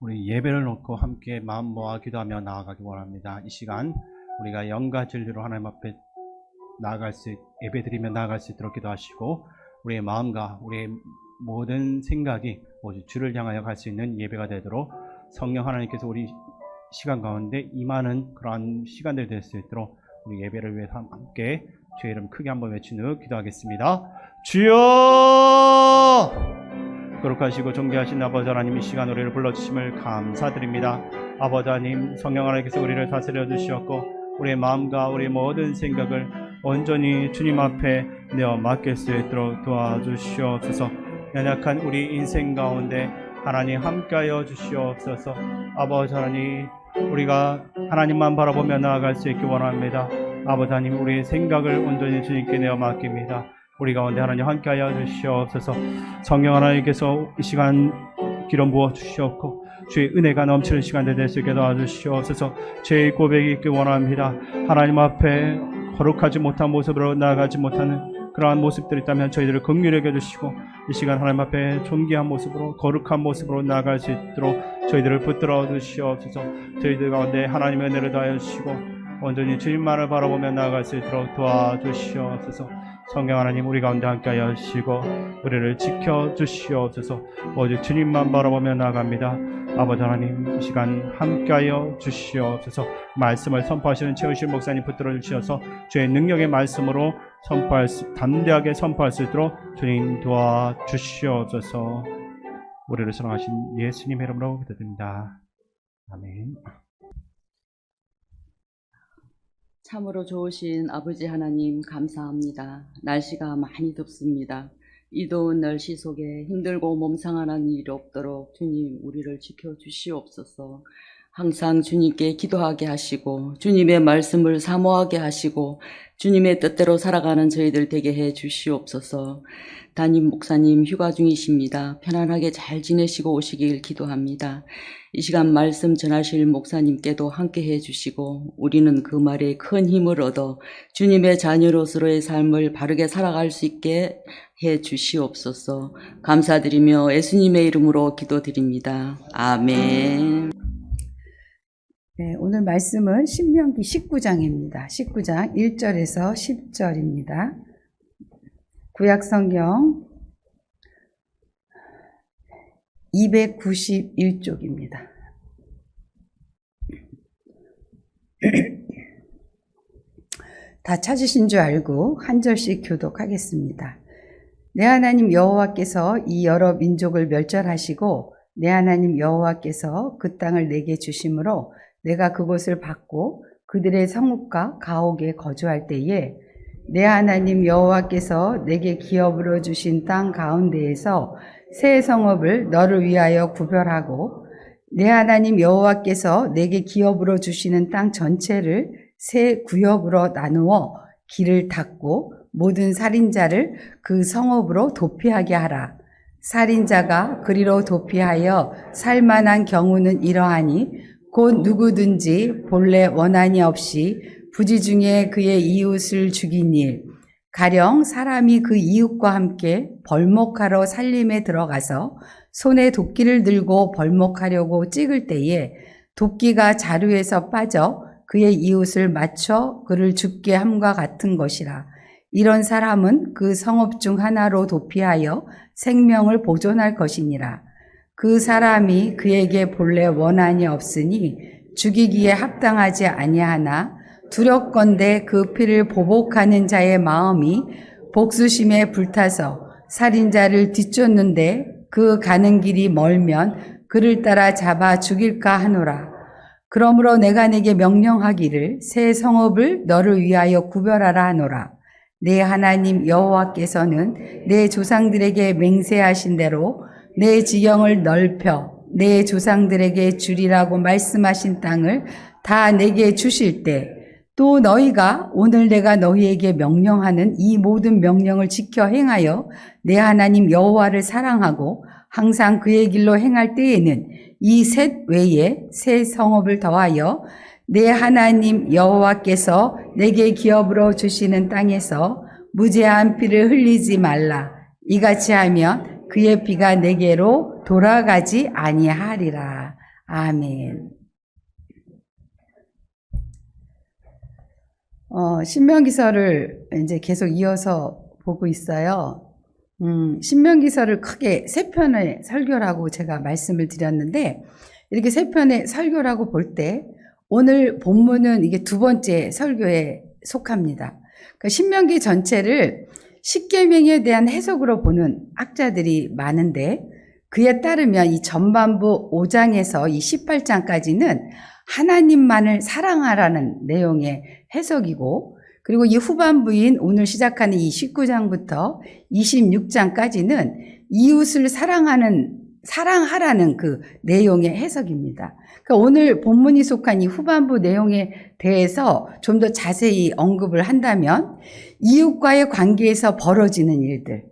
우리 예배를 놓고 함께 마음 모아 기도하며 나아가기 원합니다. 이 시간 우리가 영과 진리로 하나님 앞에 예배드리며 나아갈 수 있도록 기도하시고, 우리의 마음과 우리의 모든 생각이 오직 주를 향하여 갈 수 있는 예배가 되도록 성령 하나님께서 우리 시간 가운데 임하는 그러한 시간들이 될 수 있도록 우리 예배를 위해서 함께 주의 이름 크게 한번 외친 후 기도하겠습니다. 주여! 거룩하시고 존귀하신 아버지 하나님, 이 시간 우리를 불러주심을 감사드립니다. 아버지 하나님, 성령 하나님께서 우리를 다스려 주시었고 우리의 마음과 우리의 모든 생각을 온전히 주님 앞에 내어 맡길 수 있도록 도와주시옵소서. 연약한 우리 인생 가운데 하나님 함께하여 주시옵소서. 아버지 하나님, 우리가 하나님만 바라보며 나아갈 수 있기 원합니다. 아버지 하나님, 우리의 생각을 온전히 주님께 내어 맡깁니다. 우리 가운데 하나님 함께하여 주시옵소서. 성령 하나님께서 이 시간 기름 부어 주시옵고 주의 은혜가 넘치는 시간들 될 수 있게 도와주시옵소서. 죄의 고백이 있기 원합니다. 하나님 앞에 거룩하지 못한 모습으로 나아가지 못하는 그러한 모습들이 있다면 저희들을 긍휼히 여겨주시고, 이 시간 하나님 앞에 존귀한 모습으로 거룩한 모습으로 나아갈 수 있도록 저희들을 붙들어 주시옵소서. 저희들 가운데 하나님의 은혜를 다하여 주시고 온전히 주님만을 바라보며 나아갈 수 있도록 도와주시옵소서. 성령 하나님, 우리 가운데 함께하여 주시고 우리를 지켜주시옵소서. 오직 주님만 바라보며 나아갑니다. 아버지 하나님, 이 시간 함께하여 주시옵소서. 말씀을 선포하시는 최우실 목사님 붙들어 주시어서 주의 능력의 말씀으로 담대하게 선포할 수 있도록 주님 도와주시옵소서. 우리를 사랑하신 예수님의 이름으로 기도드립니다. 아멘. 참으로 좋으신 아버지 하나님, 감사합니다. 날씨가 많이 덥습니다. 이 더운 날씨 속에 힘들고 몸상하는 일이 없도록 주님 우리를 지켜주시옵소서. 항상 주님께 기도하게 하시고 주님의 말씀을 사모하게 하시고 주님의 뜻대로 살아가는 저희들 되게 해 주시옵소서. 담임 목사님 휴가 중이십니다. 편안하게 잘 지내시고 오시길 기도합니다. 이 시간 말씀 전하실 목사님께도 함께 해주시고 우리는 그 말에 큰 힘을 얻어 주님의 자녀로서의 삶을 바르게 살아갈 수 있게 해주시옵소서. 감사드리며 예수님의 이름으로 기도드립니다. 아멘. 네, 오늘 말씀은 신명기 19장입니다. 19장 1절에서 10절입니다. 구약성경 291쪽입니다. 다 찾으신 줄 알고 한 절씩 교독하겠습니다. 내 하나님 여호와께서 이 여러 민족을 멸절하시고 내 하나님 여호와께서 그 땅을 내게 주심으로 내가 그곳을 받고 그들의 성읍과 가옥에 거주할 때에 내 하나님 여호와께서 내게 기업으로 주신 땅 가운데에서 새 성읍을 너를 위하여 구별하고 내 하나님 여호와께서 내게 기업으로 주시는 땅 전체를 새 구역으로 나누어 길을 닫고 모든 살인자를 그 성읍으로 도피하게 하라. 살인자가 그리로 도피하여 살만한 경우는 이러하니 곧 누구든지 본래 원한이 없이 부지 중에 그의 이웃을 죽인 일, 가령 사람이 그 이웃과 함께 벌목하러 살림에 들어가서 손에 도끼를 들고 벌목하려고 찍을 때에 도끼가 자루에서 빠져 그의 이웃을 맞춰 그를 죽게 함과 같은 것이라. 이런 사람은 그 성읍 중 하나로 도피하여 생명을 보존할 것이니라. 그 사람이 그에게 본래 원한이 없으니 죽이기에 합당하지 아니하나 두렵건대 그 피를 보복하는 자의 마음이 복수심에 불타서 살인자를 뒤쫓는데 그 가는 길이 멀면 그를 따라 잡아 죽일까 하노라. 그러므로 내가 네게 명령하기를 새 성읍을 너를 위하여 구별하라 하노라. 내 하나님 여호와께서는 내 조상들에게 맹세하신 대로 내 지경을 넓혀 내 조상들에게 주리라고 말씀하신 땅을 다 내게 주실 때 또 너희가 오늘 내가 너희에게 명령하는 이 모든 명령을 지켜 행하여 내 하나님 여호와를 사랑하고 항상 그의 길로 행할 때에는 이 셋 외에 새 성읍을 더하여 내 하나님 여호와께서 내게 기업으로 주시는 땅에서 무죄한 피를 흘리지 말라. 이같이 하면 그의 피가 내게로 돌아가지 아니하리라. 아멘. 신명기서를 이제 계속 이어서 보고 있어요. 신명기서를 크게 세 편의 설교라고 제가 말씀을 드렸는데, 이렇게 세 편의 설교라고 볼 때, 오늘 본문은 이게 두 번째 설교에 속합니다. 그러니까 신명기 전체를 십계명에 대한 해석으로 보는 학자들이 많은데, 그에 따르면 이 전반부 5장에서 이 18장까지는 하나님만을 사랑하라는 내용의 해석이고, 그리고 이 후반부인 오늘 시작하는 이 19장부터 26장까지는 이웃을 사랑하라는 그 내용의 해석입니다. 그러니까 오늘 본문이 속한 이 후반부 내용에 대해서 좀 더 자세히 언급을 한다면, 이웃과의 관계에서 벌어지는 일들,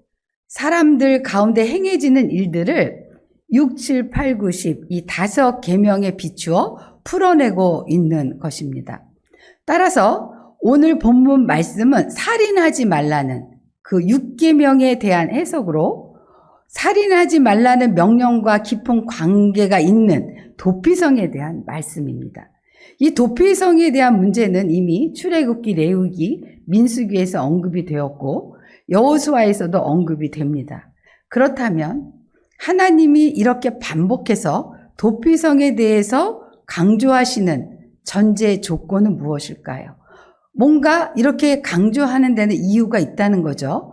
사람들 가운데 행해지는 일들을 6, 7, 8, 9, 10 이 5계명에 비추어 풀어내고 있는 것입니다. 따라서 오늘 본문 말씀은 살인하지 말라는 그 6계명에 대한 해석으로 살인하지 말라는 명령과 깊은 관계가 있는 도피성에 대한 말씀입니다. 이 도피성에 대한 문제는 이미 출애굽기, 레위기, 민수기에서 언급이 되었고 여호수아에서도 언급이 됩니다. 그렇다면 하나님이 이렇게 반복해서 도피성에 대해서 강조하시는 전제 조건은 무엇일까요? 뭔가 이렇게 강조하는 데는 이유가 있다는 거죠.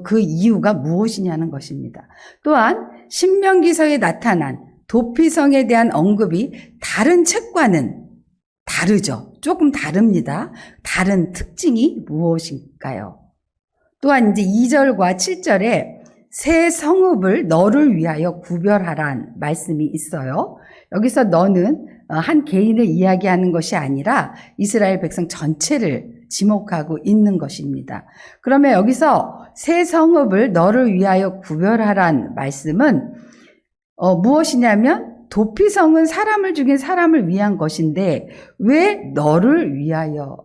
그 이유가 무엇이냐는 것입니다. 또한 신명기서에 나타난 도피성에 대한 언급이 다른 책과는 다르죠. 조금 다릅니다. 다른 특징이 무엇일까요? 또한 이제 2절과 7절에 새 성읍을 너를 위하여 구별하란 말씀이 있어요. 여기서 너는 한 개인을 이야기하는 것이 아니라 이스라엘 백성 전체를 지목하고 있는 것입니다. 그러면 여기서 새 성읍을 너를 위하여 구별하란 말씀은 무엇이냐면, 도피성은 사람을 죽인 사람을 위한 것인데 왜 너를 위하여냐는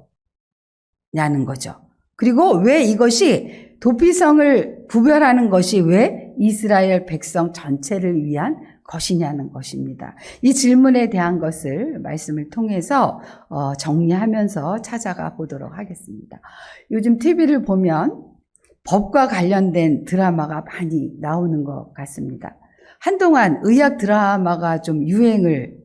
거죠. 그리고 왜 이것이 도피성을 구별하는 것이 왜 이스라엘 백성 전체를 위한 것이냐는 것입니다. 이 질문에 대한 것을 말씀을 통해서 정리하면서 찾아가 보도록 하겠습니다. 요즘 TV를 보면 법과 관련된 드라마가 많이 나오는 것 같습니다. 한동안 의학 드라마가 좀 유행을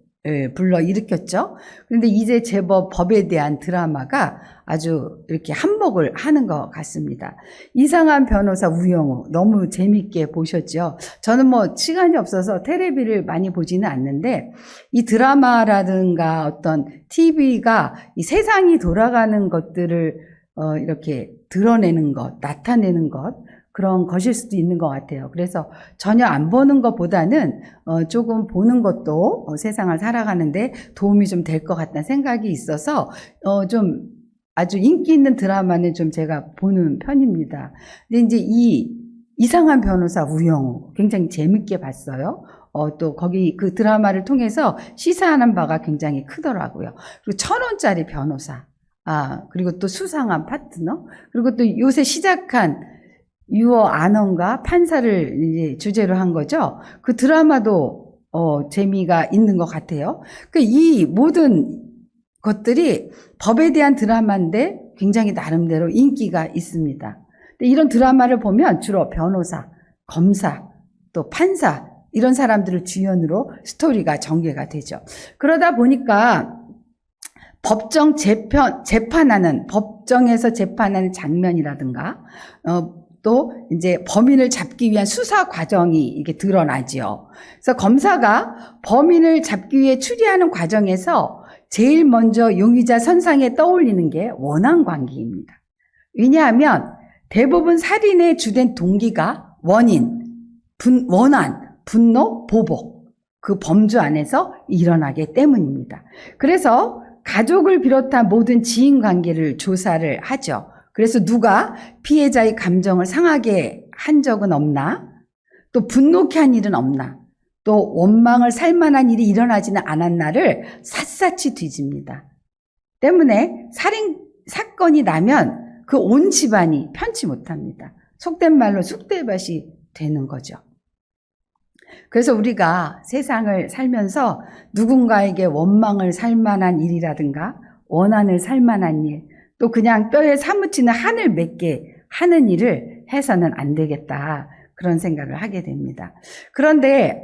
불러일으켰죠. 그런데 이제 제법 법에 대한 드라마가 아주 이렇게 한몫을 하는 것 같습니다. 이상한 변호사 우영우 너무 재밌게 보셨죠. 저는 시간이 없어서 텔레비를 많이 보지는 않는데 이 드라마라든가 어떤 TV가 이 세상이 돌아가는 것들을 이렇게 드러내는 것, 나타내는 것, 그런 것일 수도 있는 것 같아요. 그래서 전혀 안 보는 것보다는 조금 보는 것도 세상을 살아가는데 도움이 좀 될 것 같다는 생각이 있어서 좀 아주 인기 있는 드라마는 좀 제가 보는 편입니다. 근데 이제 이 이상한 변호사 우영우 굉장히 재밌게 봤어요. 또 거기 그 드라마를 통해서 시사하는 바가 굉장히 크더라고요. 그리고 1,000원짜리 변호사, 그리고 또 수상한 파트너, 그리고 또 요새 시작한 유어 안원과 판사를 이제 주제로 한 거죠. 그 드라마도 재미가 있는 것 같아요. 이 모든 것들이 법에 대한 드라마인데 굉장히 나름대로 인기가 있습니다. 근데 이런 드라마를 보면 주로 변호사, 검사, 또 판사 이런 사람들을 주연으로 스토리가 전개가 되죠. 그러다 보니까 법정에서 재판하는 장면이라든가 또 이제 범인을 잡기 위한 수사 과정이 이게 드러나지요. 그래서 검사가 범인을 잡기 위해 추리하는 과정에서 제일 먼저 용의자 선상에 떠올리는 게 원한 관계입니다. 왜냐하면 대부분 살인의 주된 동기가 원한, 분노, 보복, 그 범주 안에서 일어나기 때문입니다. 그래서 가족을 비롯한 모든 지인 관계를 조사를 하죠. 그래서 누가 피해자의 감정을 상하게 한 적은 없나? 또 분노케 한 일은 없나? 또 원망을 살 만한 일이 일어나지는 않았나를 샅샅이 뒤집니다. 때문에 살인 사건이 나면 그 온 집안이 편치 못합니다. 속된 말로 쑥대밭이 되는 거죠. 그래서 우리가 세상을 살면서 누군가에게 원망을 살 만한 일이라든가 원한을 살 만한 일, 또 그냥 뼈에 사무치는 한을 맺게 하는 일을 해서는 안 되겠다. 그런 생각을 하게 됩니다. 그런데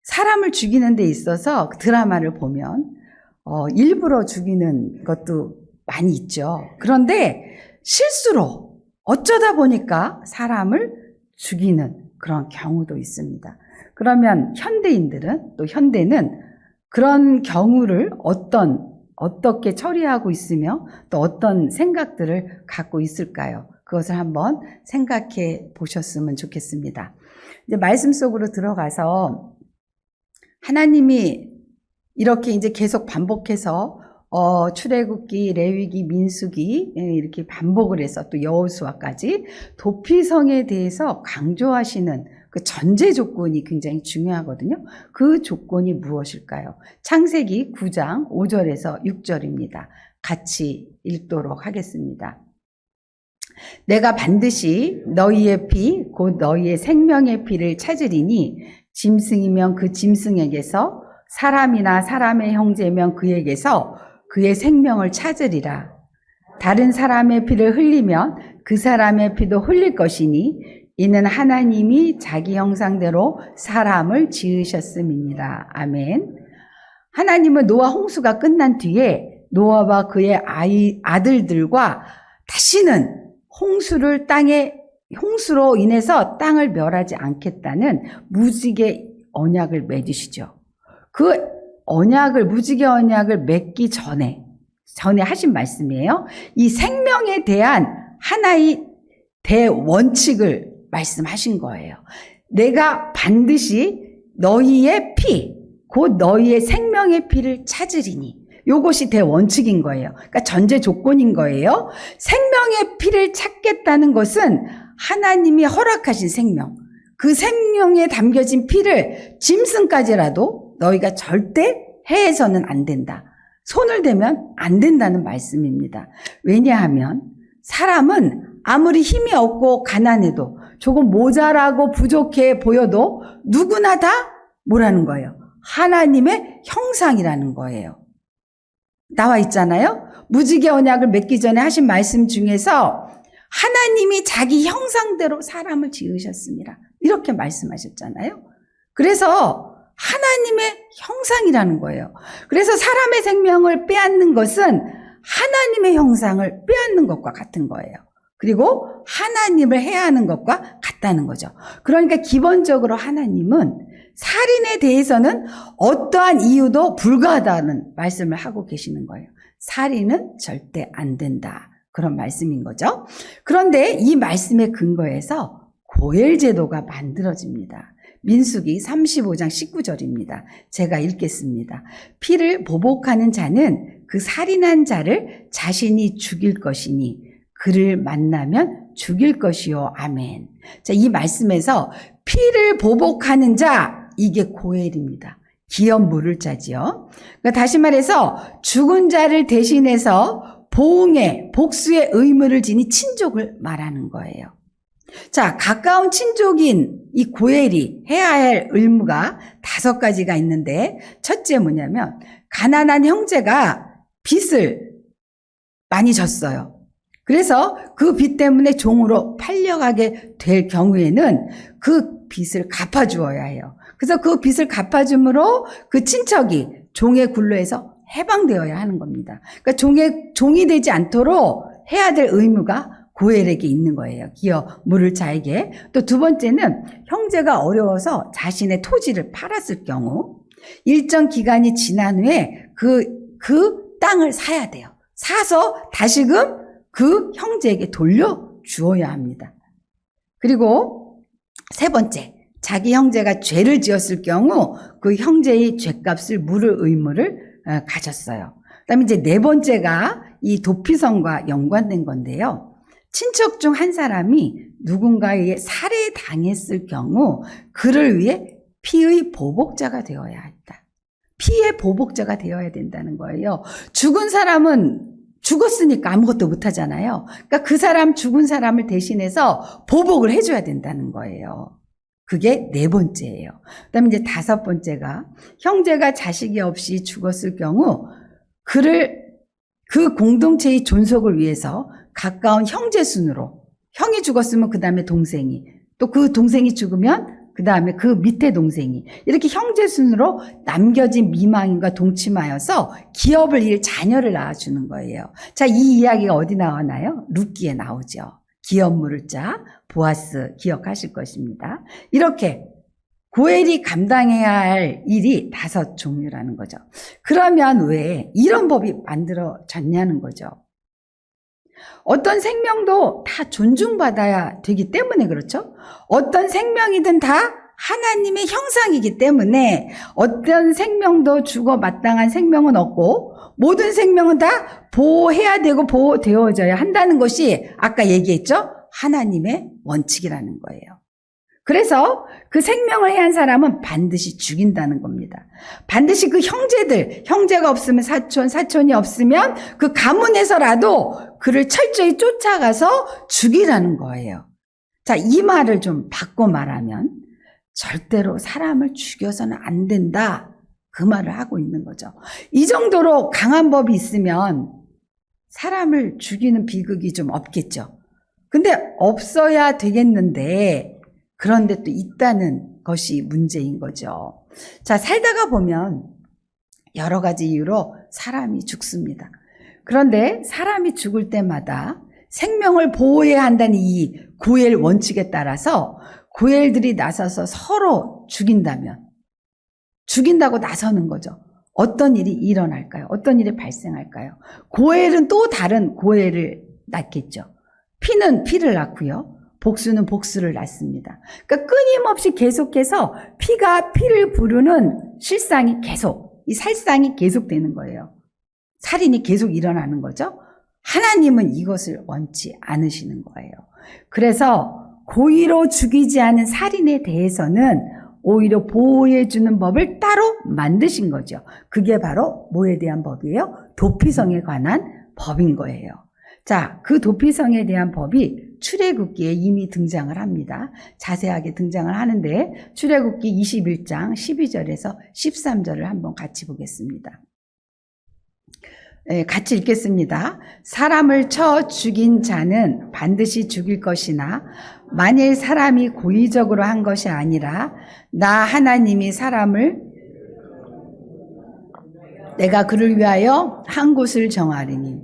사람을 죽이는 데 있어서 드라마를 보면 일부러 죽이는 것도 많이 있죠. 그런데 실수로 어쩌다 보니까 사람을 죽이는 그런 경우도 있습니다. 그러면 현대인들은, 또 현대는 그런 경우를 어떻게 처리하고 있으며 또 어떤 생각들을 갖고 있을까요? 그것을 한번 생각해 보셨으면 좋겠습니다. 이제 말씀 속으로 들어가서 하나님이 이렇게 이제 계속 반복해서 출애굽기, 레위기, 민수기 이렇게 반복을 해서 또 여호수아까지 도피성에 대해서 강조하시는 그 전제 조건이 굉장히 중요하거든요. 그 조건이 무엇일까요? 창세기 9장 5절에서 6절입니다. 같이 읽도록 하겠습니다. 내가 반드시 너희의 피, 곧 너희의 생명의 피를 찾으리니 짐승이면 그 짐승에게서, 사람이나 사람의 형제면 그에게서 그의 생명을 찾으리라. 다른 사람의 피를 흘리면 그 사람의 피도 흘릴 것이니 이는 하나님이 자기 형상대로 사람을 지으셨음이니라. 아멘. 하나님은 노아 홍수가 끝난 뒤에 노아와 그의 아들들과 다시는 홍수로 인해서 땅을 멸하지 않겠다는 무지개 언약을 맺으시죠. 그 무지개 언약을 맺기 전에 하신 말씀이에요. 이 생명에 대한 하나의 대원칙을 말씀하신 거예요. 내가 반드시 너희의 피, 곧 너희의 생명의 피를 찾으리니. 요것이 대원칙인 거예요. 그러니까 전제 조건인 거예요. 생명의 피를 찾겠다는 것은 하나님이 허락하신 생명, 그 생명에 담겨진 피를 짐승까지라도 너희가 절대 해해서는 안 된다. 손을 대면 안 된다는 말씀입니다. 왜냐하면 사람은 아무리 힘이 없고 가난해도 조금 모자라고 부족해 보여도 누구나 다 뭐라는 거예요? 하나님의 형상이라는 거예요. 나와 있잖아요. 무지개 언약을 맺기 전에 하신 말씀 중에서 하나님이 자기 형상대로 사람을 지으셨습니다. 이렇게 말씀하셨잖아요. 그래서 하나님의 형상이라는 거예요. 그래서 사람의 생명을 빼앗는 것은 하나님의 형상을 빼앗는 것과 같은 거예요. 그리고 하나님을 해야 하는 것과 같다는 거죠. 그러니까 기본적으로 하나님은 살인에 대해서는 어떠한 이유도 불가하다는 말씀을 하고 계시는 거예요. 살인은 절대 안 된다. 그런 말씀인 거죠. 그런데 이 말씀의 근거에서 고엘 제도가 만들어집니다. 민수기 35장 19절입니다. 제가 읽겠습니다. 피를 보복하는 자는 그 살인한 자를 자신이 죽일 것이니 그를 만나면 죽일 것이요. 아멘. 자, 이 말씀에서 피를 보복하는 자, 이게 고엘입니다. 기업 물을 자지요. 그러니까 다시 말해서 죽은 자를 대신해서 보응의 복수의 의무를 지니 친족을 말하는 거예요. 자, 가까운 친족인 이 고엘이 해야 할 의무가 5가지가 있는데, 첫째 뭐냐면 가난한 형제가 빚을 많이 졌어요. 그래서 그 빚 때문에 종으로 팔려가게 될 경우에는 그 빚을 갚아주어야 해요. 그래서 그 빚을 갚아줌으로 그 친척이 종의 굴로에서 해방되어야 하는 겁니다. 그러니까 종이 되지 않도록 해야 될 의무가 고엘에게 있는 거예요. 기어 물을 자에게. 또 두 번째는 형제가 어려워서 자신의 토지를 팔았을 경우 일정 기간이 지난 후에 그 땅을 사야 돼요. 사서 다시금 그 형제에게 돌려주어야 합니다. 그리고 세 번째, 자기 형제가 죄를 지었을 경우 그 형제의 죄값을 물을 의무를 가졌어요. 그다음에 이제 네 번째가 이 도피성과 연관된 건데요. 친척 중 한 사람이 누군가에 살해당했을 경우 그를 위해 피의 보복자가 되어야 한다. 피의 보복자가 되어야 된다는 거예요. 죽은 사람은 죽었으니까 아무것도 못하잖아요. 그러니까 그 사람 죽은 사람을 대신해서 보복을 해줘야 된다는 거예요. 그게 네 번째예요. 그다음에 이제 다섯 번째가 형제가 자식이 없이 죽었을 경우 그 공동체의 존속을 위해서 가까운 형제 순으로 형이 죽었으면 그 다음에 동생이 또 그 동생이 죽으면 그 다음에 그 밑에 동생이 이렇게 형제 순으로 남겨진 미망인과 동침하여서 기업을 이을 자녀를 낳아주는 거예요. 자, 이 이야기가 어디 나오나요? 룻기에 나오죠. 기업 물을 자 보아스 기억하실 것입니다. 이렇게 고엘이 감당해야 할 일이 5종류라는 거죠. 그러면 왜 이런 법이 만들어졌냐는 거죠. 어떤 생명도 다 존중받아야 되기 때문에 그렇죠. 어떤 생명이든 다 하나님의 형상이기 때문에 어떤 생명도 죽어 마땅한 생명은 없고 모든 생명은 다 보호해야 되고 보호되어져야 한다는 것이 아까 얘기했죠. 하나님의 원칙이라는 거예요. 그래서 그 생명을 해한 사람은 반드시 죽인다는 겁니다. 반드시 그 형제가 없으면 사촌이 없으면 그 가문에서라도 그를 철저히 쫓아가서 죽이라는 거예요. 자, 이 말을 좀 바꿔 말하면 절대로 사람을 죽여서는 안 된다. 그 말을 하고 있는 거죠. 이 정도로 강한 법이 있으면 사람을 죽이는 비극이 좀 없겠죠. 근데 없어야 되겠는데 그런데 또 있다는 것이 문제인 거죠. 자, 살다가 보면 여러 가지 이유로 사람이 죽습니다. 그런데 사람이 죽을 때마다 생명을 보호해야 한다는 이 고엘 원칙에 따라서 고엘들이 나서서 서로 죽인다고 나서는 거죠. 어떤 일이 일어날까요? 어떤 일이 발생할까요? 고엘은 또 다른 고엘을 낳겠죠. 피는 피를 낳고요. 복수는 복수를 낳습니다. 그러니까 끊임없이 계속해서 피가 피를 부르는 실상이 이 살상이 계속되는 거예요. 살인이 계속 일어나는 거죠. 하나님은 이것을 원치 않으시는 거예요. 그래서 고의로 죽이지 않은 살인에 대해서는 오히려 보호해주는 법을 따로 만드신 거죠. 그게 바로 뭐에 대한 법이에요? 도피성에 관한 법인 거예요. 자, 그 도피성에 대한 법이 출애굽기에 이미 등장을 합니다. 자세하게 등장을 하는데 출애굽기 21장 12절에서 13절을 한번 같이 보겠습니다. 같이 읽겠습니다. 사람을 쳐 죽인 자는 반드시 죽일 것이나 만일 사람이 고의적으로 한 것이 아니라 나 하나님이 내가 그를 위하여 한 곳을 정하리니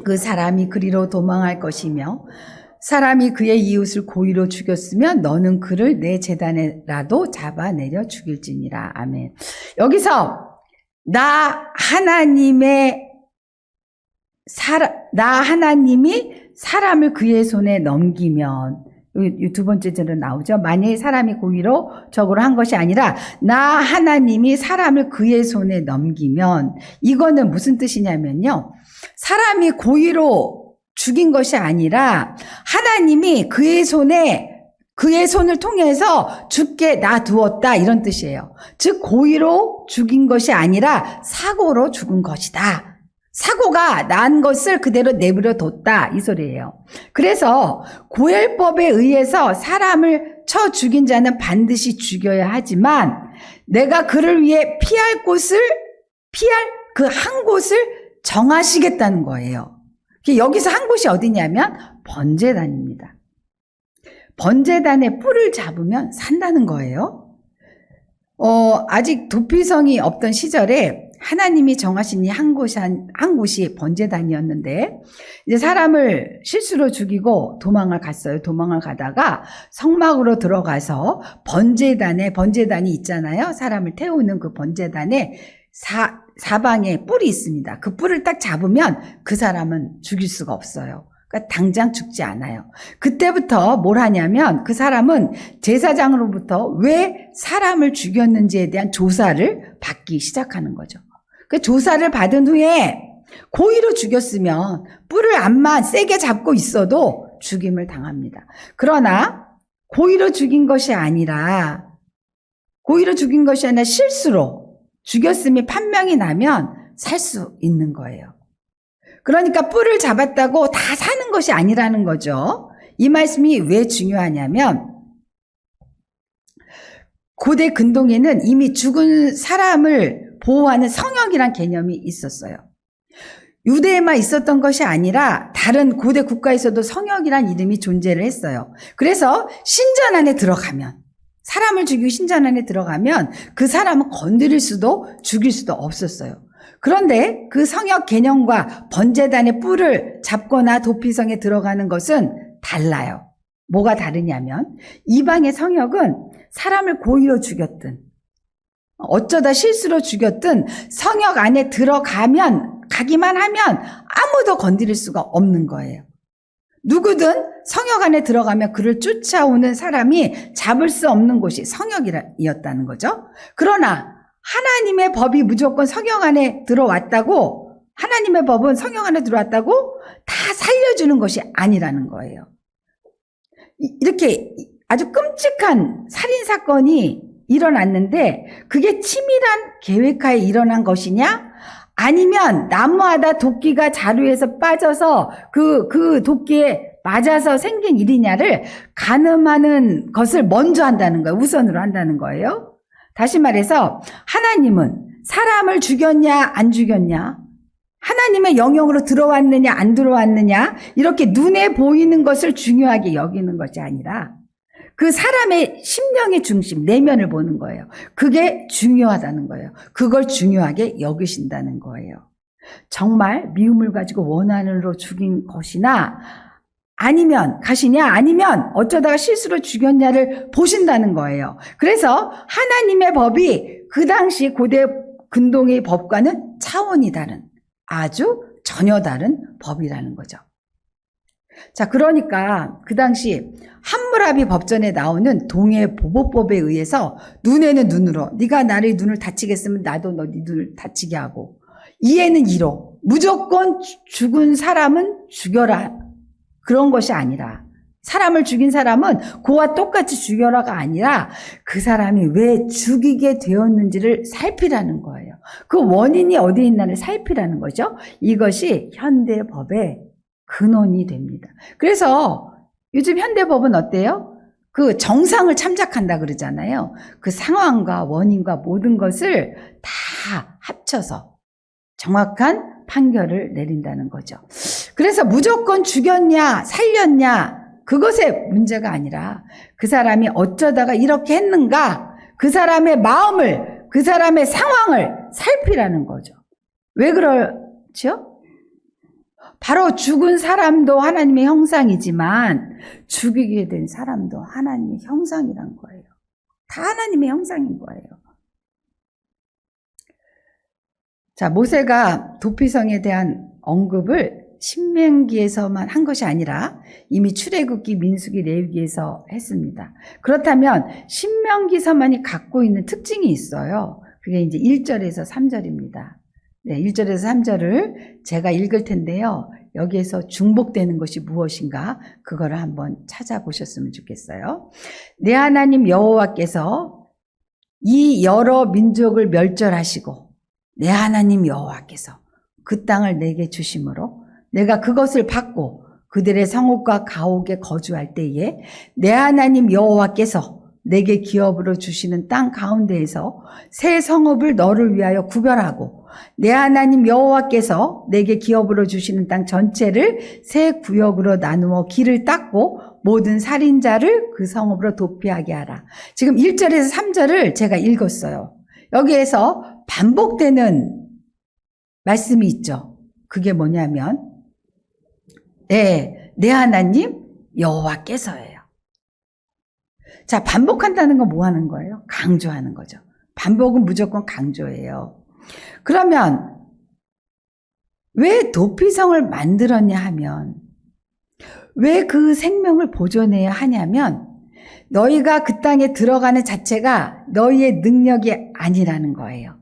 그 사람이 그리로 도망할 것이며 사람이 그의 이웃을 고의로 죽였으면 너는 그를 내 제단에라도 잡아내려 죽일지니라. 아멘. 여기서 나 하나님이 사람을 그의 손에 넘기면 이 두 번째 절로 나오죠. 만일 사람이 고의로 적으로 한 것이 아니라 나 하나님이 사람을 그의 손에 넘기면 이거는 무슨 뜻이냐면요. 사람이 고의로 죽인 것이 아니라 하나님이 그의 손을 통해서 죽게 놔두었다 이런 뜻이에요. 즉 고의로 죽인 것이 아니라 사고로 죽은 것이다. 사고가 난 것을 그대로 내버려 뒀다 이 소리예요. 그래서 고엘법에 의해서 사람을 쳐 죽인 자는 반드시 죽여야 하지만 내가 그를 위해 피할 그 한 곳을 정하시겠다는 거예요. 여기서 한 곳이 어디냐면 번제단입니다. 번제단의 뿔을 잡으면 산다는 거예요. 아직 도피성이 없던 시절에 하나님이 정하신 이 한 곳이 번제단이었는데 이제 사람을 실수로 죽이고 도망을 갔어요. 도망을 가다가 성막으로 들어가서 번제단이 있잖아요. 사람을 태우는 그 번제단에 사방에 뿔이 있습니다. 그 뿔을 딱 잡으면 그 사람은 죽일 수가 없어요. 그러니까 당장 죽지 않아요. 그때부터 뭘 하냐면 그 사람은 제사장으로부터 왜 사람을 죽였는지에 대한 조사를 받기 시작하는 거죠. 그 조사를 받은 후에 고의로 죽였으면 뿔을 암만 세게 잡고 있어도 죽임을 당합니다. 그러나 고의로 죽인 것이 아니라 실수로 죽였음이 판명이 나면 살 수 있는 거예요. 그러니까 뿔을 잡았다고 다 사는 것이 아니라는 거죠. 이 말씀이 왜 중요하냐면 고대 근동에는 이미 죽은 사람을 보호하는 성역이란 개념이 있었어요. 유대에만 있었던 것이 아니라 다른 고대 국가에서도 성역이란 이름이 존재를 했어요. 그래서 신전 안에 들어가면, 사람을 죽이고 신전 안에 들어가면 그 사람은 건드릴 수도 죽일 수도 없었어요. 그런데 그 성역 개념과 번제단의 뿔을 잡거나 도피성에 들어가는 것은 달라요. 뭐가 다르냐면 이방의 성역은 사람을 고의로 죽였든 어쩌다 실수로 죽였든 성역 안에 가기만 하면 아무도 건드릴 수가 없는 거예요. 누구든 성역 안에 들어가면 그를 쫓아오는 사람이 잡을 수 없는 곳이 성역이었다는 거죠. 그러나 하나님의 법이 무조건 성역 안에 들어왔다고, 하나님의 법은 성역 안에 들어왔다고 다 살려주는 것이 아니라는 거예요. 이렇게 아주 끔찍한 살인사건이 일어났는데 그게 치밀한 계획하에 일어난 것이냐? 아니면 나무하다 도끼가 자루에서 빠져서 그 도끼에 맞아서 생긴 일이냐를 가늠하는 것을 먼저 한다는 거예요. 우선으로 한다는 거예요. 다시 말해서 하나님은 사람을 죽였냐 안 죽였냐, 하나님의 영역으로 들어왔느냐 안 들어왔느냐, 이렇게 눈에 보이는 것을 중요하게 여기는 것이 아니라 그 사람의 심령의 중심, 내면을 보는 거예요. 그게 중요하다는 거예요. 그걸 중요하게 여기신다는 거예요. 정말 미움을 가지고 원한으로 죽인 것이나 아니면 어쩌다가 실수로 죽였냐를 보신다는 거예요. 그래서 하나님의 법이 그 당시 고대 근동의 법과는 차원이 다른, 아주 전혀 다른 법이라는 거죠. 자, 그러니까 그 당시 함무라비 법전에 나오는 동해 보복법에 의해서 눈에는 눈으로, 네가 나를 눈을 다치겠으면 나도 너 네 눈을 다치게 하고, 이에는 이로, 무조건 죽은 사람은 죽여라, 그런 것이 아니라, 사람을 죽인 사람은 그와 똑같이 죽여라가 아니라 그 사람이 왜 죽이게 되었는지를 살피라는 거예요. 그 원인이 어디에 있나를 살피라는 거죠. 이것이 현대법의 근원이 됩니다. 그래서 요즘 현대법은 어때요? 그 정상을 참작한다 그러잖아요. 그 상황과 원인과 모든 것을 다 합쳐서 정확한 판결을 내린다는 거죠. 그래서 무조건 죽였냐 살렸냐 그것에 문제가 아니라 그 사람이 어쩌다가 이렇게 했는가, 그 사람의 마음을, 그 사람의 상황을 살피라는 거죠. 왜 그렇죠? 바로 죽은 사람도 하나님의 형상이지만 죽이게 된 사람도 하나님의 형상이란 거예요. 다 하나님의 형상인 거예요. 자, 모세가 도피성에 대한 언급을 신명기에서만 한 것이 아니라 이미 출애굽기, 민수기, 레위기에서 했습니다. 그렇다면 신명기서만이 갖고 있는 특징이 있어요. 그게 이제 1절에서 3절입니다. 네, 1절에서 3절을 제가 읽을 텐데요. 여기에서 중복되는 것이 무엇인가 그거를 한번 찾아보셨으면 좋겠어요. 내 하나님 여호와께서 이 여러 민족을 멸절하시고 내 하나님 여호와께서 그 땅을 내게 주심으로 내가 그것을 받고 그들의 성읍과 가옥에 거주할 때에 내 하나님 여호와께서 내게 기업으로 주시는 땅 가운데에서 새 성읍을 너를 위하여 구별하고 내 하나님 여호와께서 내게 기업으로 주시는 땅 전체를 새 구역으로 나누어 길을 닦고 모든 살인자를 그 성읍으로 도피하게 하라. 지금 1절에서 3절을 제가 읽었어요. 여기에서 반복되는 말씀이 있죠. 그게 뭐냐면 내 하나님 여호와께서예요. 자, 반복한다는 건 뭐 하는 거예요? 강조하는 거죠. 반복은 무조건 강조예요. 그러면 왜 도피성을 만들었냐 하면, 왜 그 생명을 보존해야 하냐면 너희가 그 땅에 들어가는 자체가 너희의 능력이 아니라는 거예요.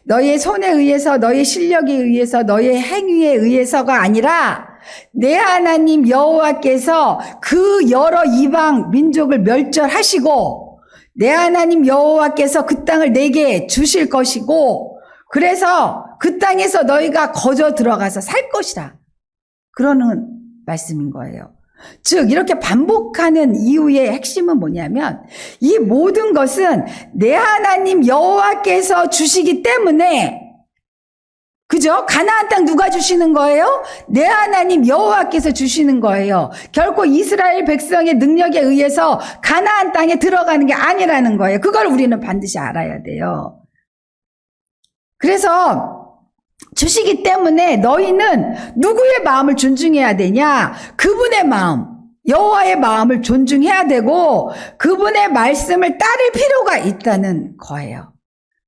너희의 손에 의해서, 너희의 실력에 의해서, 너희의 행위에 의해서가 아니라 내 하나님 여호와께서 그 여러 이방 민족을 멸절하시고 내 하나님 여호와께서 그 땅을 내게 주실 것이고, 그래서 그 땅에서 너희가 거저 들어가서 살 것이라, 그러는 말씀인 거예요. 즉 이렇게 반복하는 이유의 핵심은 뭐냐면 이 모든 것은 내 하나님 여호와께서 주시기 때문에, 그죠? 가나안 땅 누가 주시는 거예요? 내 하나님 여호와께서 주시는 거예요. 결코 이스라엘 백성의 능력에 의해서 가나안 땅에 들어가는 게 아니라는 거예요. 그걸 우리는 반드시 알아야 돼요. 그래서 주시기 때문에 너희는 누구의 마음을 존중해야 되냐? 그분의 마음, 여호와의 마음을 존중해야 되고 그분의 말씀을 따를 필요가 있다는 거예요.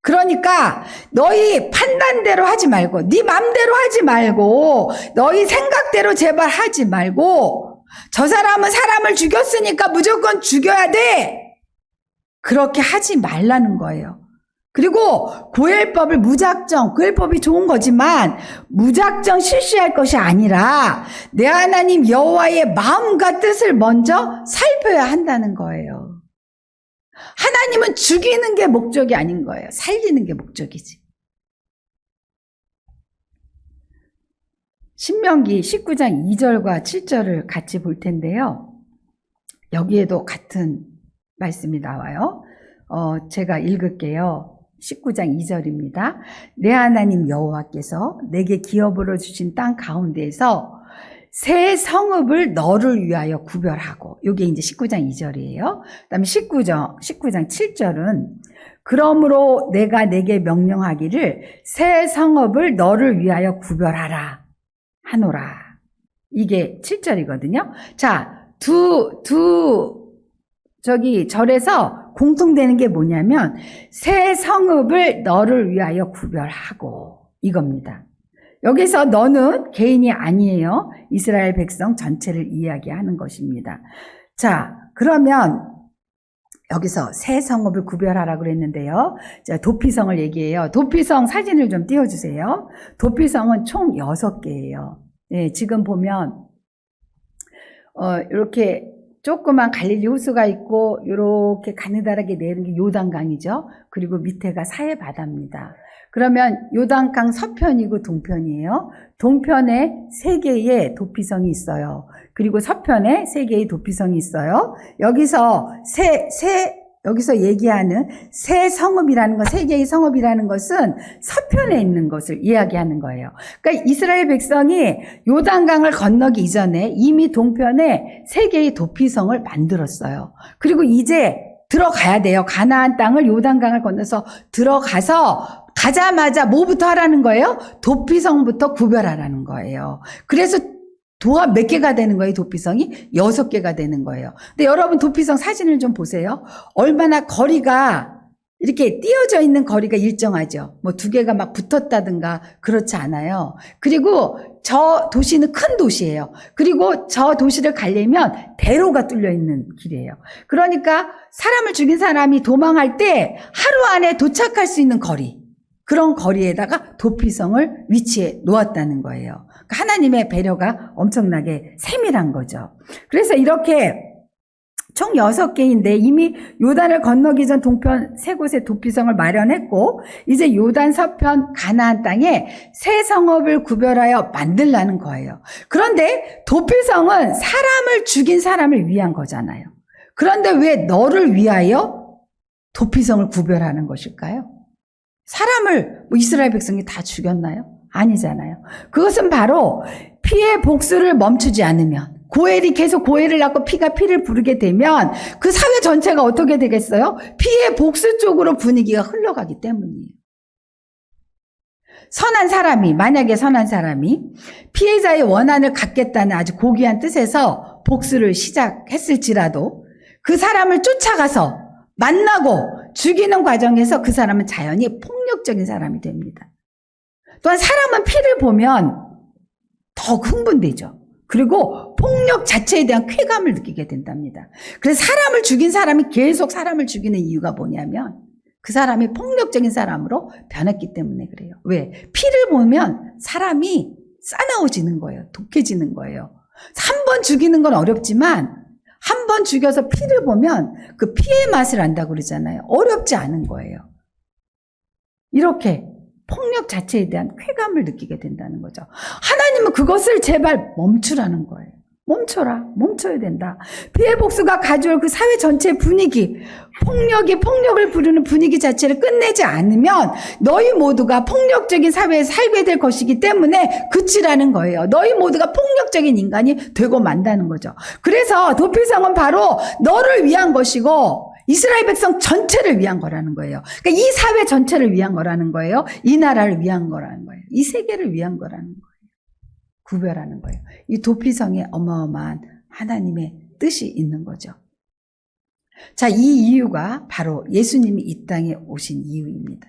그러니까 너희 판단대로 하지 말고, 네 맘대로 하지 말고, 너희 생각대로 제발 하지 말고, 저 사람은 사람을 죽였으니까 무조건 죽여야 돼, 그렇게 하지 말라는 거예요. 그리고 고엘법을 무작정, 고엘법이 좋은 거지만 무작정 실시할 것이 아니라 내 하나님 여호와의 마음과 뜻을 먼저 살펴야 한다는 거예요. 하나님은 죽이는 게 목적이 아닌 거예요. 살리는 게 목적이지. 신명기 19장 2절과 7절을 같이 볼 텐데요. 여기에도 같은 말씀이 나와요. 제가 읽을게요. 19장 2절입니다. 내 하나님 여호와께서 내게 기업으로 주신 땅 가운데에서 새 성읍을 너를 위하여 구별하고, 이게 이제 19장 2절이에요. 그다음에 19장 7절은 그러므로 내가 내게 명령하기를 새 성읍을 너를 위하여 구별하라 하노라. 이게 7절이거든요. 자, 절에서 공통되는 게 뭐냐면 새 성읍을 너를 위하여 구별하고, 이겁니다. 여기서 너는 개인이 아니에요. 이스라엘 백성 전체를 이야기하는 것입니다. 자, 그러면 여기서 새 성읍을 구별하라고 그랬는데요. 자, 도피성을 얘기해요. 도피성 사진을 좀 띄워주세요. 도피성은 총 6개예요. 네, 지금 보면 이렇게 조그만 갈릴리 호수가 있고 이렇게 가느다랗게 내리는 게 요단강이죠. 그리고 밑에가 사해 바다입니다. 그러면 요단강 서편이고 동편이에요. 동편에 3개의 도피성이 있어요. 그리고 서편에 3개의 도피성이 있어요. 여기서 여기서 얘기하는 새 성읍이라는 것, 3개의 성읍이라는 것은 서편에 있는 것을 이야기하는 거예요. 그러니까 이스라엘 백성이 요단강을 건너기 이전에 이미 동편에 3개의 도피성을 만들었어요. 그리고 이제 들어가야 돼요. 가나안 땅을 요단강을 건너서 들어가서 가자마자 뭐부터 하라는 거예요? 도피성부터 구별하라는 거예요. 그래서 도합 몇 개가 되는 거예요? 도피성이 6개가 되는 거예요. 근데 여러분 도피성 사진을 좀 보세요. 얼마나 거리가 이렇게 띄어져 있는 거리가 일정하죠. 뭐 2개가 막 붙었다든가 그렇지 않아요. 그리고 저 도시는 큰 도시예요. 그리고 저 도시를 가려면 대로가 뚫려 있는 길이에요. 그러니까 사람을 죽인 사람이 도망할 때 하루 안에 도착할 수 있는 거리, 그런 거리에다가 도피성을 위치해 놓았다는 거예요. 그러니까 하나님의 배려가 엄청나게 세밀한 거죠. 그래서 이렇게 총 6개인데 이미 요단을 건너기 전 동편 3곳의 도피성을 마련했고, 이제 요단 서편 가나안 땅에 새 성읍을 구별하여 만들라는 거예요. 그런데 도피성은 사람을 죽인 사람을 위한 거잖아요. 그런데 왜 너를 위하여 도피성을 구별하는 것일까요? 사람을 이스라엘 백성이 다 죽였나요? 아니잖아요. 그것은 바로 피의 복수를 멈추지 않으면, 고엘이 계속 고엘을 낳고 피가 피를 부르게 되면 그 사회 전체가 어떻게 되겠어요? 피의 복수 쪽으로 분위기가 흘러가기 때문이에요. 만약에 선한 사람이 피해자의 원한을 갖겠다는 아주 고귀한 뜻에서 복수를 시작했을지라도 그 사람을 쫓아가서 만나고 죽이는 과정에서 그 사람은 자연히 폭력적인 사람이 됩니다. 또한 사람은 피를 보면 더욱 흥분되죠. 그리고 폭력 자체에 대한 쾌감을 느끼게 된답니다. 그래서 사람을 죽인 사람이 계속 사람을 죽이는 이유가 뭐냐면 그 사람이 폭력적인 사람으로 변했기 때문에 그래요. 왜? 피를 보면 사람이 싸나워지는 거예요. 독해지는 거예요. 한 번 죽이는 건 어렵지만 한 번 죽여서 피를 보면 그 피의 맛을 안다고 그러잖아요. 어렵지 않은 거예요. 이렇게 폭력 자체에 대한 쾌감을 느끼게 된다는 거죠. 하나님은 그것을 제발 멈추라는 거예요. 멈춰라. 멈춰야 된다. 피해 복수가 가져올 그 사회 전체의 분위기, 폭력을 부르는 분위기 자체를 끝내지 않으면 너희 모두가 폭력적인 사회에 살게 될 것이기 때문에 그치라는 거예요. 너희 모두가 폭력적인 인간이 되고 만다는 거죠. 그래서 도피성은 바로 너를 위한 것이고 이스라엘 백성 전체를 위한 거라는 거예요. 그러니까 이 사회 전체를 위한 거라는 거예요. 이 나라를 위한 거라는 거예요. 이 세계를 위한 거라는 거예요. 구별하는 거예요. 이 도피성에 어마어마한 하나님의 뜻이 있는 거죠. 자, 이 이유가 바로 예수님이 이 땅에 오신 이유입니다.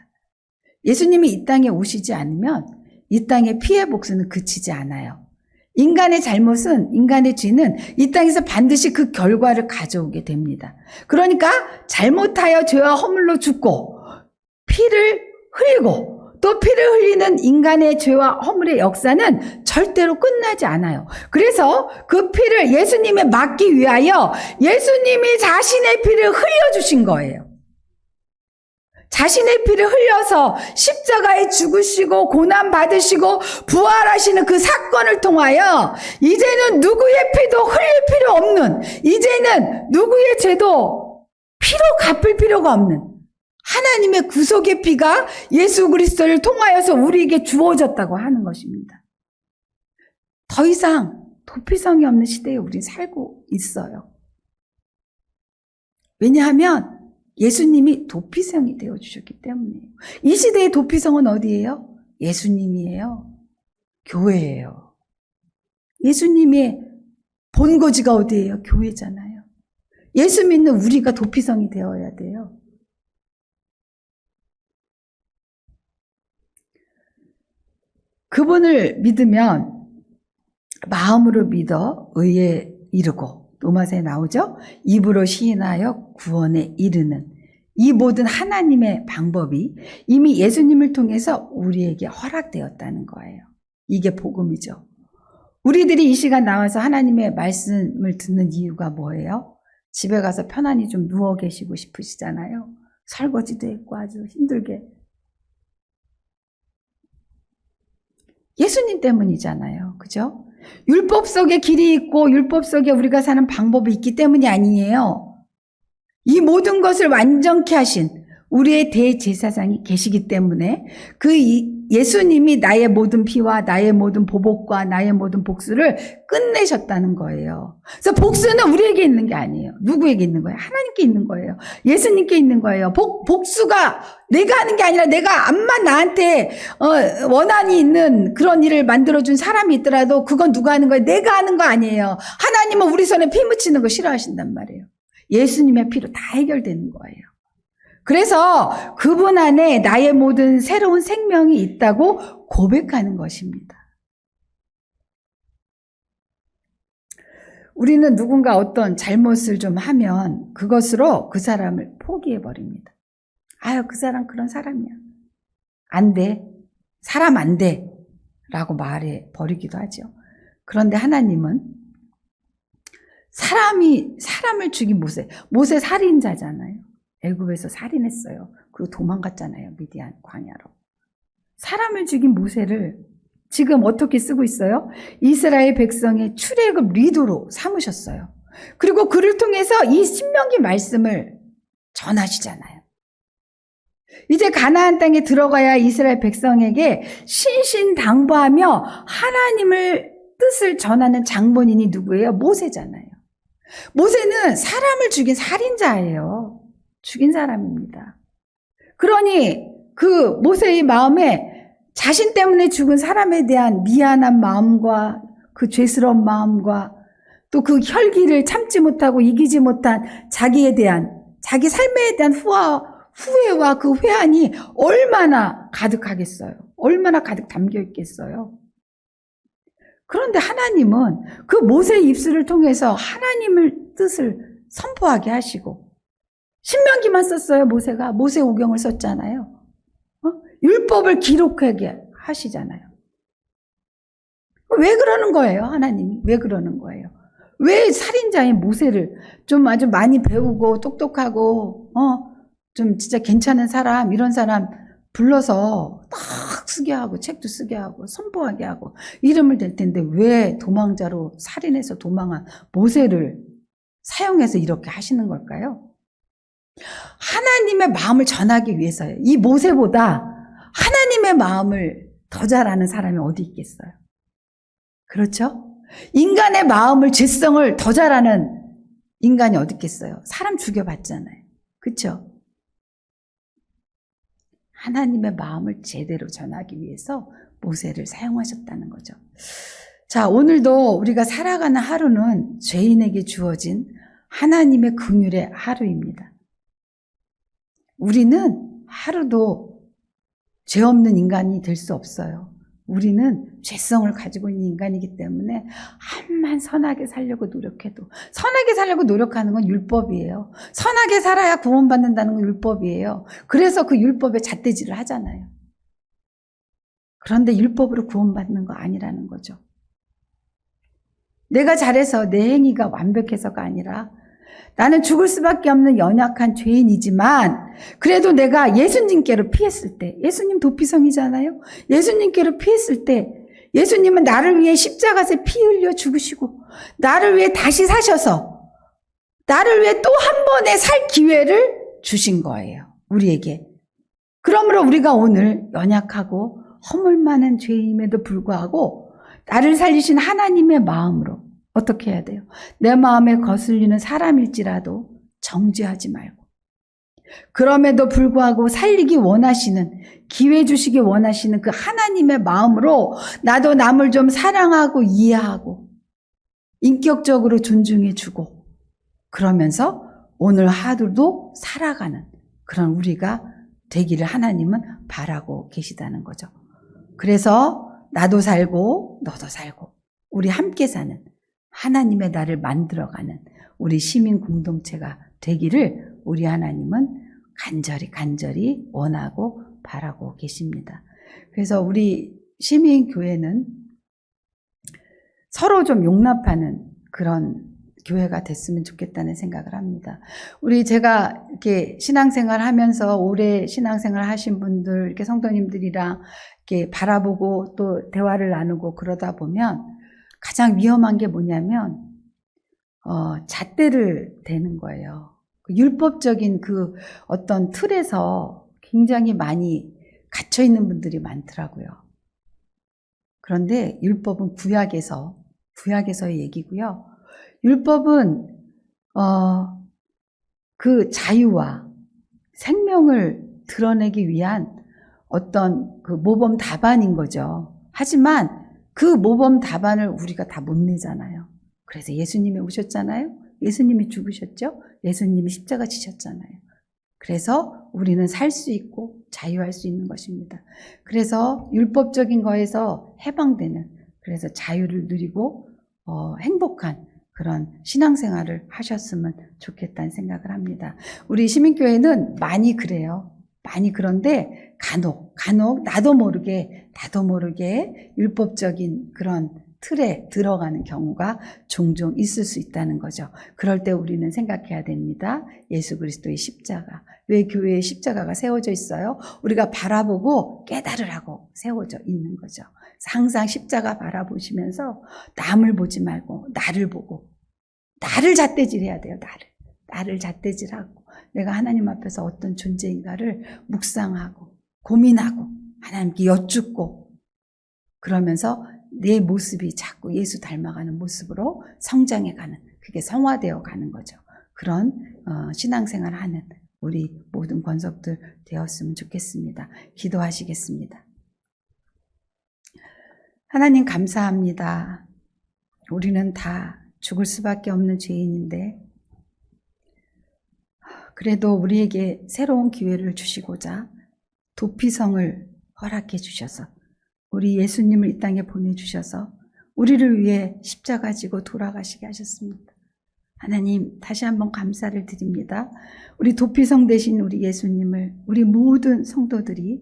예수님이 이 땅에 오시지 않으면 이 땅의 피해 복수는 그치지 않아요. 인간의 잘못은, 인간의 죄는 이 땅에서 반드시 그 결과를 가져오게 됩니다. 그러니까 잘못하여 죄와 허물로 죽고 피를 흘리고 또 피를 흘리는 인간의 죄와 허물의 역사는 절대로 끝나지 않아요. 그래서 그 피를 예수님에 막기 위하여 예수님이 자신의 피를 흘려주신 거예요. 자신의 피를 흘려서 십자가에 죽으시고 고난 받으시고 부활하시는 그 사건을 통하여 이제는 누구의 피도 흘릴 필요 없는, 이제는 누구의 죄도 피로 갚을 필요가 없는 하나님의 구속의 피가 예수 그리스도를 통하여서 우리에게 주어졌다고 하는 것입니다. 더 이상 도피성이 없는 시대에 우리는 살고 있어요. 왜냐하면 예수님이 도피성이 되어주셨기 때문이에요. 이 시대의 도피성은 어디예요? 예수님이에요. 교회예요. 예수님의 본거지가 어디예요? 교회잖아요. 예수 믿는 우리가 도피성이 되어야 돼요. 그분을 믿으면 마음으로 믿어 의에 이르고, 로마서에 나오죠? 입으로 시인하여 구원에 이르는 이 모든 하나님의 방법이 이미 예수님을 통해서 우리에게 허락되었다는 거예요. 이게 복음이죠. 우리들이 이 시간 나와서 하나님의 말씀을 듣는 이유가 뭐예요? 집에 가서 편안히 좀 누워 계시고 싶으시잖아요. 설거지도 했고 아주 힘들게. 예수님 때문이잖아요. 그죠? 율법 속에 길이 있고 율법 속에 우리가 사는 방법이 있기 때문이 아니에요. 이 모든 것을 완전케 하신 우리의 대제사장이 계시기 때문에 그 예수님이 나의 모든 피와 나의 모든 보복과 나의 모든 복수를 끝내셨다는 거예요. 그래서 복수는 우리에게 있는 게 아니에요. 누구에게 있는 거예요? 하나님께 있는 거예요. 예수님께 있는 거예요. 복수가 내가 하는 게 아니라 내가 암만 나한테 원한이 있는 그런 일을 만들어준 사람이 있더라도 그건 누가 하는 거예요? 내가 하는 거 아니에요. 하나님은 우리 손에 피 묻히는 거 싫어하신단 말이에요. 예수님의 피로 다 해결되는 거예요. 그래서 그분 안에 나의 모든 새로운 생명이 있다고 고백하는 것입니다. 우리는 누군가 어떤 잘못을 좀 하면 그것으로 그 사람을 포기해버립니다. 아유, 그 사람 그런 사람이야. 안 돼. 사람 안 돼. 라고 말해버리기도 하죠. 그런데 하나님은 사람을 죽인 모세 살인자잖아요. 애굽에서 살인했어요. 그리고 도망갔잖아요. 미디안 광야로. 사람을 죽인 모세를 지금 어떻게 쓰고 있어요? 이스라엘 백성의 출애굽 리더로 삼으셨어요. 그리고 그를 통해서 이 신명기 말씀을 전하시잖아요. 이제 가나안 땅에 들어가야 이스라엘 백성에게 신신당부하며 하나님을 뜻을 전하는 장본인이 누구예요? 모세잖아요. 모세는 사람을 죽인 살인자예요. 죽인 사람입니다. 그러니 그 모세의 마음에 자신 때문에 죽은 사람에 대한 미안한 마음과 그 죄스러운 마음과 또 그 혈기를 참지 못하고 이기지 못한 자기에 대한, 자기 삶에 대한 후회와 그 회한이 얼마나 가득하겠어요. 얼마나 가득 담겨 있겠어요. 그런데 하나님은 그 모세의 입술을 통해서 하나님의 뜻을 선포하게 하시고, 신명기만 썼어요. 모세가 모세오경을 썼잖아요. 율법을 기록하게 하시잖아요. 왜 그러는 거예요? 하나님이 왜 그러는 거예요? 왜 살인자인 모세를 좀 아주 많이 배우고 똑똑하고 좀 진짜 괜찮은 사람, 이런 사람 불러서 딱 쓰게 하고 책도 쓰게 하고 선포하게 하고 이름을 댈 텐데 왜 도망자로 살인해서 도망한 모세를 사용해서 이렇게 하시는 걸까요? 하나님의 마음을 전하기 위해서요. 이 모세보다 하나님의 마음을 더 잘 아는 사람이 어디 있겠어요? 그렇죠? 인간의 마음을, 죄성을 더 잘 아는 인간이 어디 있겠어요? 사람 죽여봤잖아요. 그렇죠? 하나님의 마음을 제대로 전하기 위해서 모세를 사용하셨다는 거죠. 자, 오늘도 우리가 살아가는 하루는 죄인에게 주어진 하나님의 긍휼의 하루입니다. 우리는 하루도 죄 없는 인간이 될 수 없어요. 우리는 죄성을 가지고 있는 인간이기 때문에 암만 선하게 살려고 노력해도, 선하게 살려고 노력하는 건 율법이에요. 선하게 살아야 구원받는다는 건 율법이에요. 그래서 그 율법에 잣대질을 하잖아요. 그런데 율법으로 구원받는 거 아니라는 거죠. 내가 잘해서 내 행위가 완벽해서가 아니라 나는 죽을 수밖에 없는 연약한 죄인이지만 그래도 내가 예수님께로 피했을 때, 예수님 도피성이잖아요. 예수님께로 피했을 때 예수님은 나를 위해 십자가에 피 흘려 죽으시고 나를 위해 다시 사셔서 나를 위해 또 한 번의 살 기회를 주신 거예요. 우리에게. 그러므로 우리가 오늘 연약하고 허물 많은 죄임에도 불구하고 나를 살리신 하나님의 마음으로 어떻게 해야 돼요? 내 마음에 거슬리는 사람일지라도 정죄하지 말고 그럼에도 불구하고 살리기 원하시는, 기회 주시기 원하시는 그 하나님의 마음으로 나도 남을 좀 사랑하고 이해하고 인격적으로 존중해주고 그러면서 오늘 하루도 살아가는 그런 우리가 되기를 하나님은 바라고 계시다는 거죠. 그래서 나도 살고 너도 살고 우리 함께 사는 하나님의 나를 만들어가는 우리 시민 공동체가 되기를 우리 하나님은 간절히 원하고 바라고 계십니다. 그래서 우리 시민교회는 서로 좀 용납하는 그런 교회가 됐으면 좋겠다는 생각을 합니다. 제가 이렇게 신앙생활 하면서 오래 신앙생활 하신 분들, 이렇게 성도님들이랑 이렇게 바라보고 또 대화를 나누고 그러다 보면 가장 위험한 게 뭐냐면, 잣대를 대는 거예요. 율법적인 그 어떤 틀에서 굉장히 많이 갇혀있는 분들이 많더라고요. 그런데 율법은 구약에서의 얘기고요. 율법은, 그 자유와 생명을 드러내기 위한 어떤 그 모범 답안인 거죠. 하지만 그 모범 답안을 우리가 다 못 내잖아요. 그래서 예수님이 오셨잖아요. 예수님이 죽으셨죠. 예수님이 십자가 지셨잖아요. 그래서 우리는 살 수 있고 자유할 수 있는 것입니다. 그래서 율법적인 거에서 해방되는, 그래서 자유를 누리고 행복한 그런 신앙생활을 하셨으면 좋겠다는 생각을 합니다. 우리 시민교회는 많이 그래요. 많이 그런데 간혹 나도 모르게 율법적인 그런 틀에 들어가는 경우가 종종 있을 수 있다는 거죠. 그럴 때 우리는 생각해야 됩니다. 예수 그리스도의 십자가. 왜 교회에 십자가가 세워져 있어요? 우리가 바라보고 깨달으라고 세워져 있는 거죠. 항상 십자가 바라보시면서 남을 보지 말고 나를 보고, 나를 잣대질해야 돼요. 나를 잣대질하고 내가 하나님 앞에서 어떤 존재인가를 묵상하고 고민하고 하나님께 여쭙고, 그러면서 내 모습이 자꾸 예수 닮아가는 모습으로 성장해가는, 그게 성화되어 가는 거죠. 그런 신앙생활을 하는 우리 모든 권속들 되었으면 좋겠습니다. 기도하시겠습니다. 하나님 감사합니다. 우리는 다 죽을 수밖에 없는 죄인인데 그래도 우리에게 새로운 기회를 주시고자 도피성을 허락해 주셔서 우리 예수님을 이 땅에 보내주셔서 우리를 위해 십자가 지고 돌아가시게 하셨습니다. 하나님 다시 한번 감사를 드립니다. 우리 도피성 되신 우리 예수님을 우리 모든 성도들이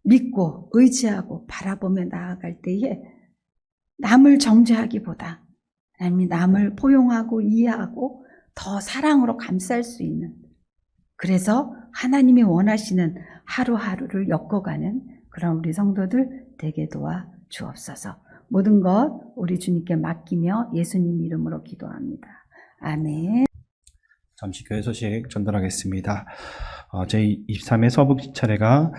믿고 의지하고 바라보며 나아갈 때에 남을 정죄하기보다 하나님 남을 포용하고 이해하고 더 사랑으로 감쌀 수 있는, 그래서 하나님이 원하시는 하루하루를 엮어가는 그런 우리 성도들 되게 도와 주옵소서. 모든 것 우리 주님께 맡기며 예수님 이름으로 기도합니다. 아멘. 잠시 교회 소식 전달하겠습니다. 제23회 서북 차례가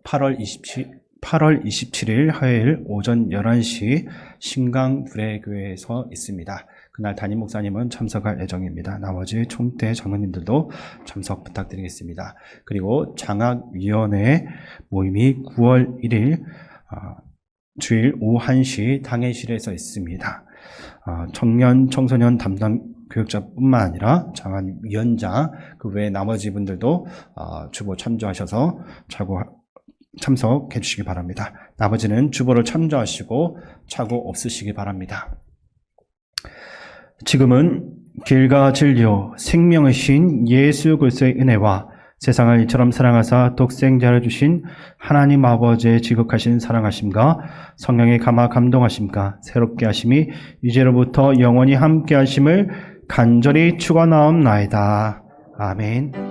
8월 27일 화요일 오전 11시 신강불회교회에서 있습니다. 그날 담임 목사님은 참석할 예정입니다. 나머지 총대 장로님들도 참석 부탁드리겠습니다. 그리고 장학위원회 모임이 9월 1일 주일 오후 1시 당회실에서 있습니다. 청년, 청소년 담당 교육자뿐만 아니라 장학위원장 그 외에 나머지 분들도 주보 참조하셔서 참석해 주시기 바랍니다. 나머지는 주보를 참조하시고 착오 없으시기 바랍니다. 지금은 길과 진리요 생명의 신 예수 그리스도의 은혜와 세상을 이처럼 사랑하사 독생자를 주신 하나님 아버지의 지극하신 사랑하심과 성령의 감화 감동하심과 새롭게 하심이 이제로부터 영원히 함께 하심을 간절히 축원하옵나이다. 아멘.